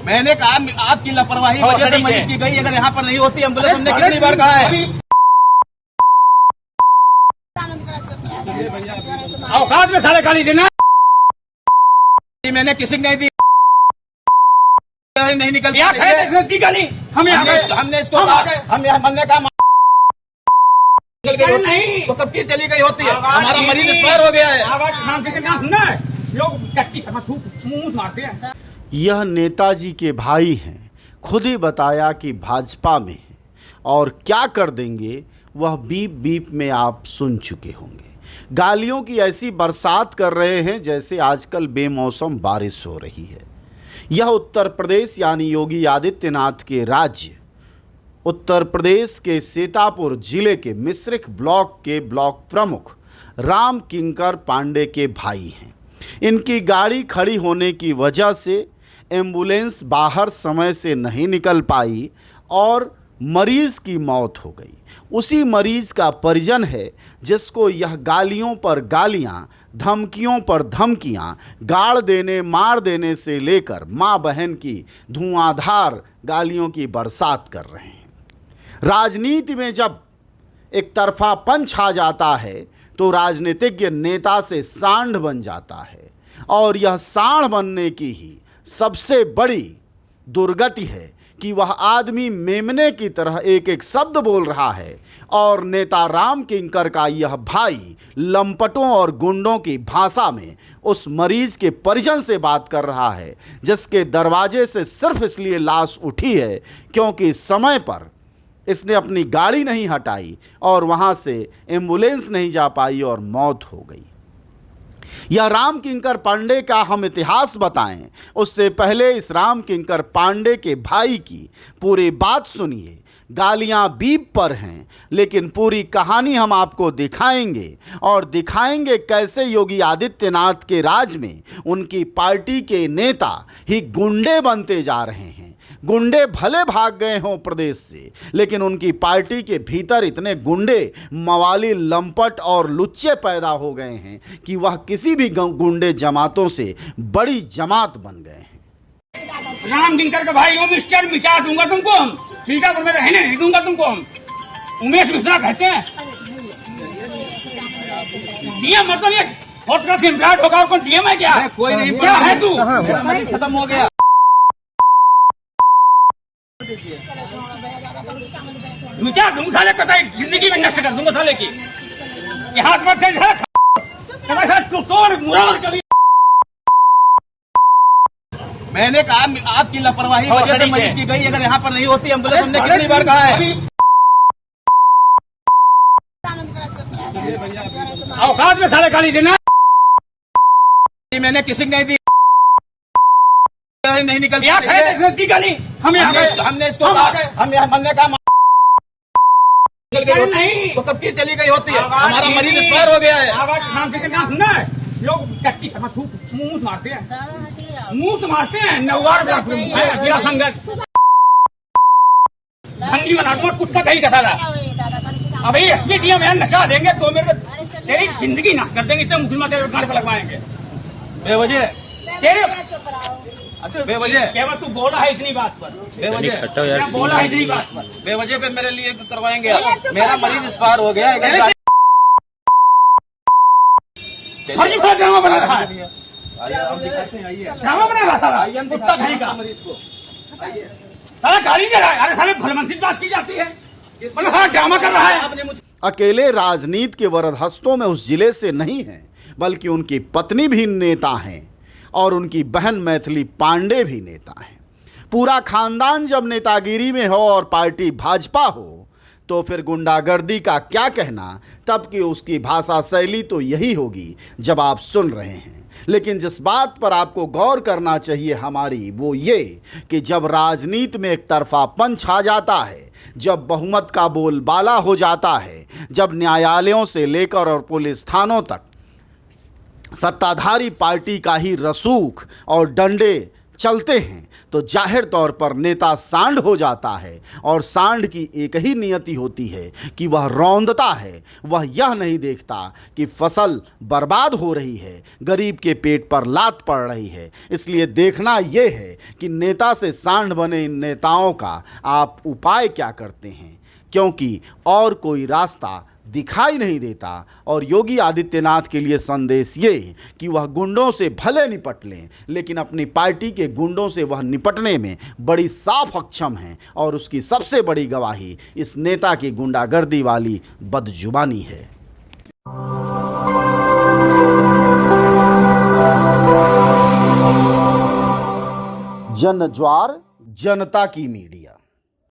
मैंने कहा आपकी लापरवाही वजह से मरीज की गई, अगर यहाँ पर नहीं होती एम्बुलेंस, हमने कितनी बार कहा है। औकात में सारे गाली देना, मैंने किसी नहीं दी, नहीं निकल गाली हमने इसको हमने कहा नहीं तो कब की चली गई होती है, हमारा मरीज एक्सपायर हो गया है। लोग मुंह मारते हैं। यह नेताजी के भाई हैं, खुद ही बताया कि भाजपा में है और क्या कर देंगे वह बीप बीप में आप सुन चुके होंगे। गालियों की ऐसी बरसात कर रहे हैं जैसे आजकल बेमौसम बारिश हो रही है। यह उत्तर प्रदेश यानी योगी आदित्यनाथ के राज्य उत्तर प्रदेश के सीतापुर जिले के मिश्रिख ब्लॉक के ब्लॉक प्रमुख राम किंकर पांडे के भाई हैं। इनकी गाड़ी खड़ी होने की वजह से एम्बुलेंस बाहर समय से नहीं निकल पाई और मरीज़ की मौत हो गई। उसी मरीज़ का परिजन है जिसको यह गालियों पर गालियां, धमकियों पर धमकियां, गाड़ देने मार देने से लेकर माँ बहन की धुआंधार गालियों की बरसात कर रहे हैं। राजनीति में जब एक तरफापन छा जाता है तो राजनीतिज्ञ नेता से सांड बन जाता है और यह सांड बनने की ही सबसे बड़ी दुर्गति है कि वह आदमी मेमने की तरह एक एक शब्द बोल रहा है और नेता राम किंकर का यह भाई लंपटों और गुंडों की भाषा में उस मरीज के परिजन से बात कर रहा है जिसके दरवाजे से सिर्फ इसलिए लाश उठी है क्योंकि समय पर इसने अपनी गाड़ी नहीं हटाई और वहाँ से एम्बुलेंस नहीं जा पाई और मौत हो गई। यह राम किंकर पांडे का हम इतिहास बताएं उससे पहले इस राम किंकर पांडे के भाई की पूरी बात सुनिए। गालियां बीप पर हैं लेकिन पूरी कहानी हम आपको दिखाएंगे और दिखाएंगे कैसे योगी आदित्यनाथ के राज में उनकी पार्टी के नेता ही गुंडे बनते जा रहे हैं। गुंडे भले भाग गए हों प्रदेश से लेकिन उनकी पार्टी के भीतर इतने गुंडे, मवाली, लंपट और लुच्चे पैदा हो गए हैं कि वह किसी भी गुंडे जमातों से बड़ी जमात बन गए हैं। राम किंकर का भाई हूँ, मिस्टर मिटा दूंगा तुमको, हम सीतापुर में रहने नहीं दूंगा तुमको, हम उमेश मिश्रा कहते हैं। डीएम मतलब ये फोटो इम्प्लाट होगा और कौन डीएम है क्या? कोई नहीं, क्या है तू? खत्म हो गया। मिटा दूंगा साले, कतई जिंदगी में नष्ट कर दूंगा साले की। ये हाथ मत से मैंने कहा आपकी लापरवाही वजह से मरीज की गई, अगर यहाँ पर नहीं होती एम्बुलेंस, हमने कितनी बार कहा है। औकात में सारे गाली देना, मैंने किसी नहीं दी, नहीं निकल गाली हमने इसको हमने कहा नहीं तो कब की चली गई होती है, हमारा मरीज एक्सपायर हो गया है। लोग मुंह मारते हैं, मुंह से मारते हैं। नौवार जिला संघर्ष भंगी बना कुत्ता कहीं का सारा। अभी एसपी डीएम यहाँ नशा देंगे तो मेरे तेरी जिंदगी नाश कर देंगे, इतने मुसलमान तेरे गाड़ी पर लगवाएंगे बेवजह। तेरे बेवजह क्या तू बोला है इतनी बात पर? बेवजह बोला है इतनी बात पर? बेवजह पे मेरे लिए करवाएंगे आप? मेरा मरीज एक्सपायर हो गया है। फर्जी ड्रामा बना रहा है, ड्रामा बना रहा था कुत्ता कहीं का। साला गाली दे रहा है, अरे साले भलमनसी बात की जाती है, मतलब साला ड्रामा कर रहा है। अकेले राजनीति के वरदहस्तों में उस जिले से नहीं हैं बल्कि उनकी पत्नी भी नेता हैं और उनकी बहन मैथिली पांडे भी नेता हैं। पूरा खानदान जब नेतागिरी में हो और पार्टी भाजपा हो तो फिर गुंडागर्दी का क्या कहना, तब कि उसकी भाषा शैली तो यही होगी जब आप सुन रहे हैं। लेकिन जिस बात पर आपको गौर करना चाहिए हमारी, वो ये कि जब राजनीति में एक तरफापन छा जाता है, जब बहुमत का बोलबाला हो जाता है, जब न्यायालयों से लेकर और पुलिस थानों तक सत्ताधारी पार्टी का ही रसूख और डंडे चलते हैं तो जाहिर तौर पर नेता सांड हो जाता है, और सांड की एक ही नियति होती है कि वह रौंदता है। वह यह नहीं देखता कि फसल बर्बाद हो रही है, गरीब के पेट पर लात पड़ रही है। इसलिए देखना यह है कि नेता से सांड बने इन नेताओं का आप उपाय क्या करते हैं, क्योंकि और कोई रास्ता दिखाई नहीं देता। और योगी आदित्यनाथ के लिए संदेश ये कि वह गुंडों से भले निपट लें, लेकिन अपनी पार्टी के गुंडों से वह निपटने में बड़ी साफ अक्षम हैं, और उसकी सबसे बड़ी गवाही इस नेता की गुंडागर्दी वाली बदजुबानी है। जनज्वार, जनता की मीडिया।